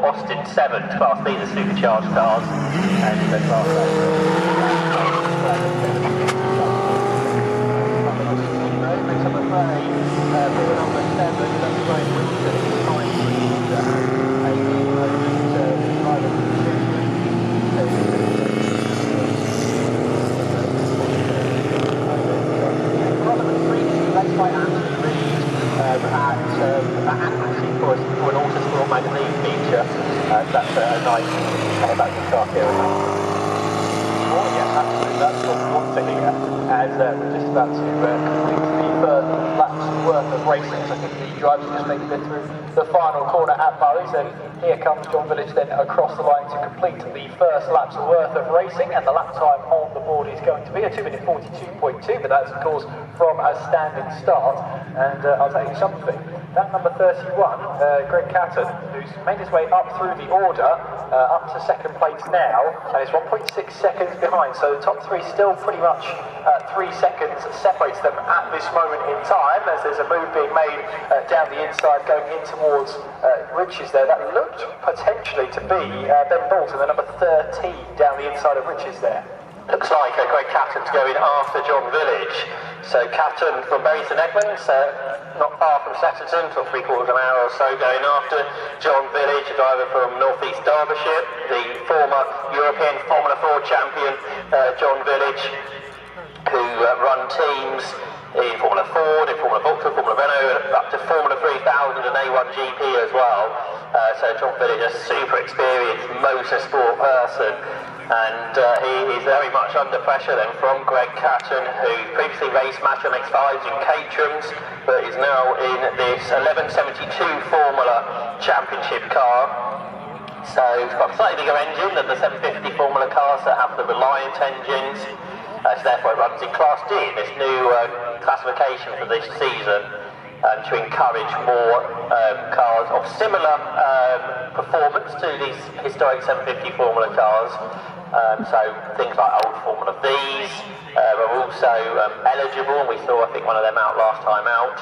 Austin 7s. Class B are supercharged cars, and Class A. For an Autosport magazine feature, that's a nice about the car here. Oh yeah, absolutely, that's what we want to hear, as we're just about to complete the first lap's worth of racing. So I think the drivers just make it through the final corner at Murray's, and here comes John Village then across the line to complete the first lap's worth of racing, and the lap time on the board is going to be a 2:42.2, but that's of course from a standing start. And I'll tell you something, that number 31, Greg Catton, who's made his way up through the order, up to second place now, and is 1.6 seconds behind, so the top three still pretty much 3 seconds separates them at this moment in time, as there's a move being made down the inside going in towards Riches there. That looked potentially to be Ben Bolton, the number 13 down the inside of Riches there. Looks like Greg Catton's going after John Village. So Catton from Bury St Edmunds, not far from Snetterton, for 3/4 of an hour or so, going after John Village, a driver from North East Derbyshire, the former European Formula 4 champion, John Village, who run teams in Formula Ford, in Formula Vauxhall, Formula Renault, up to Formula 3000 and A1 GP as well. So John Village, a super experienced motorsport person, and he is very much under pressure then from Greg Catton, who previously raced Matra MX-5s in Caterhams, but is now in this 1172 Formula Championship car. So it's got a slightly bigger engine than the 750 Formula cars that have the Reliant engines. So therefore it runs in Class D, this new classification for this season, to encourage more cars of similar performance to these historic 750 Formula cars. So things like old Formula Vs are also eligible, and we saw I think one of them out last time out.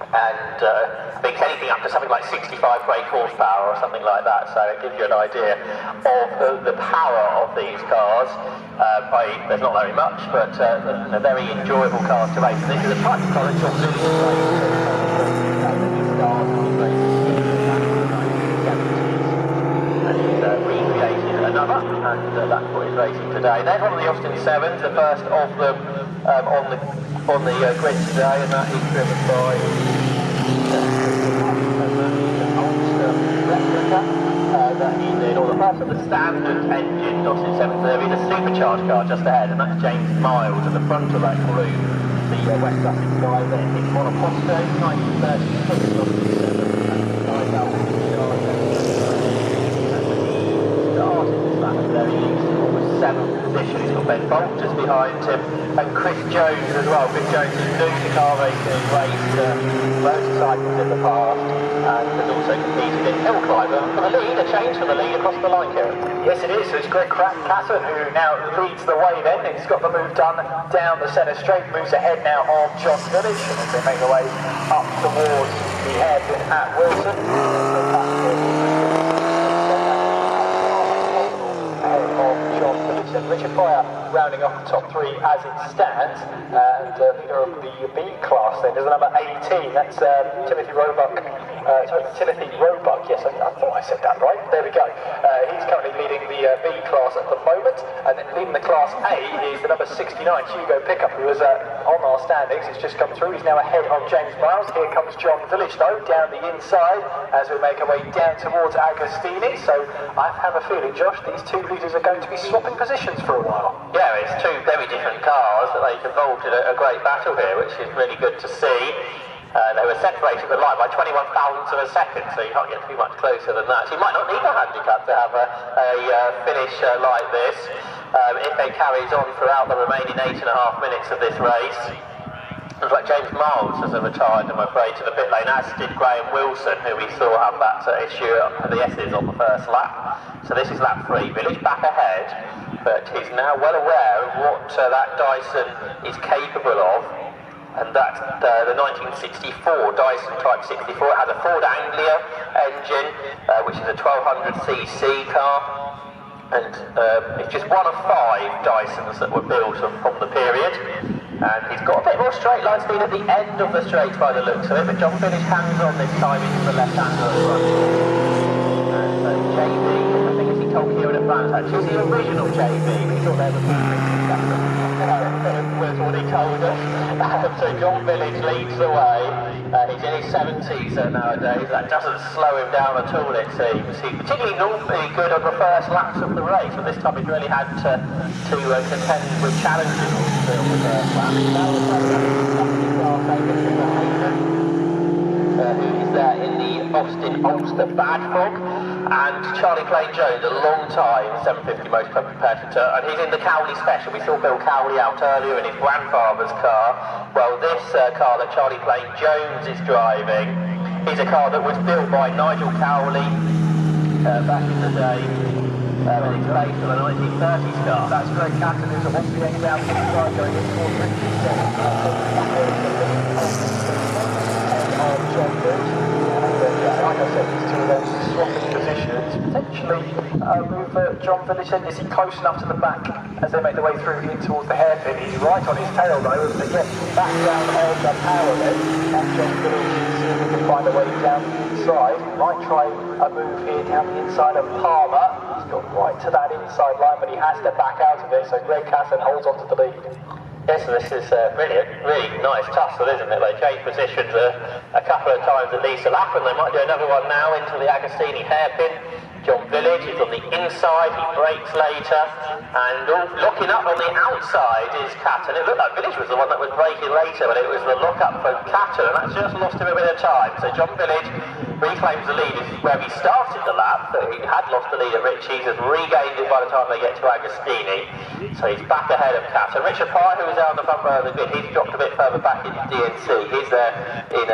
And I think anything up to something like 65 brake horsepower or something like that, so it gives you an idea of the power of these cars. There's not very much, but they're very enjoyable cars to race. This is a type of car that John Village and he's recreated another, and that's what he's racing today. There's one of the Austin 7s, the first of them on the grid today, and that is driven by that he's in, or the first of the standard engine Austin 7. There is a supercharged car just ahead, and that's James Miles at the front of that group. The West Sussex guy there, his monoposto, 1936 Austin 7, and the guy that was started this lap at the very least, almost 7th position. He's got Ben Bolt just behind him, and Chris Jones as well. Chris Jones is new to car racing, raced motorcycles in the past, and has also competed in hill climber for the lead. A change for the lead across the line, Kieran. Yes, it is. So it's Greg Catton who now leads the way then. He's got the move done down the centre straight, moves ahead now of John Village, and as they make their way up towards the hairpin at Wilson. And Richard Pryor rounding off the top three as it stands, and leader of the B class then is the number 18, that's Timothy Roebuck, yes, I thought I said that right, there we go. He's currently leading the B class at the moment, and then leading the class A is the number 69, Hugo Pickup, who was on our standings. He's just come through, he's now ahead of James Miles. Here comes John Village though, down the inside, as we make our way down towards Agostini. So I have a feeling, Josh, these two leaders are going to be swapping positions for a while. Yeah, it's two very different cars, but they've involved in a great battle here, which is really good to see. They were separated at the line by 21 thousandths of a second, so you can't get too much closer than that. So you might not need a handicap to have a finish like this. If they carries on throughout the remaining 8.5 minutes of this race. Looks like James Miles has retired, I'm afraid, to the pit lane, as did Graham Wilson, who we saw have that issue of the S's on the first lap. So this is lap 3. Village back ahead, but he's now well aware of what that Dyson is capable of. and that's the 1964 Dyson Type 64. It has a Ford Anglia engine, which is a 1200cc car, and it's just one of 5 Dysons that were built from the period. And he's got a bit more straight line speed at the end of the straight by the looks of it, but John finished hands on this time into the left hand of the front. And JB, I think as he told Kieran at advance, actually, the original JB, we thought they were the was what he told us. So John Village leads the way. He's in his 70s nowadays. That doesn't slow him down at all, it seems. He's particularly normally good on the first laps of the race, but this time he's really had to contend with challenges on the first lap. Who is there in the Austin Ulster Bad Fog, and Charlie Plain Jones, a long time 750 Motor Club competitor, and he's in the Cowley Special. We saw Bill Cowley out earlier in his grandfather's car. Well, this car that Charlie Plain Jones is driving is a car that was built by Nigel Cowley back in the day, and it's based on a 1930s car. That's Greg Catton, who's a 1PX down to the side going in towards Richard. John Field, and like I said, these two of them swapping positions, potentially move John Village in. Is he close enough to the back as they make their way through in towards the hairpin? He's right on his tail though, as they get back down on the power then, and John Village is seeing if he can find a way down the inside. He might try a move here down the inside of Palmer. He's got right to that inside line, but he has to back out of it, so Greg Casson holds on to the lead. Yes, this is really nice tussle, isn't it? They change positions a couple of times at least a lap, and they might do another one now into the Agostini hairpin. John Village is on the inside, he brakes later, and looking up on the outside is Catton. It looked like Village was the one that was braking later, but it was the look-up from Catton, and that's just lost him a bit of time. So John Village reclaims the lead. This is where he started the lap, so he had lost the lead at Ritchie's, has regained it by the time they get to Agostini. So he's back ahead of Catton. Richard Pye, who was out on the front row of the grid, he's dropped a bit further back into DNC. He's there in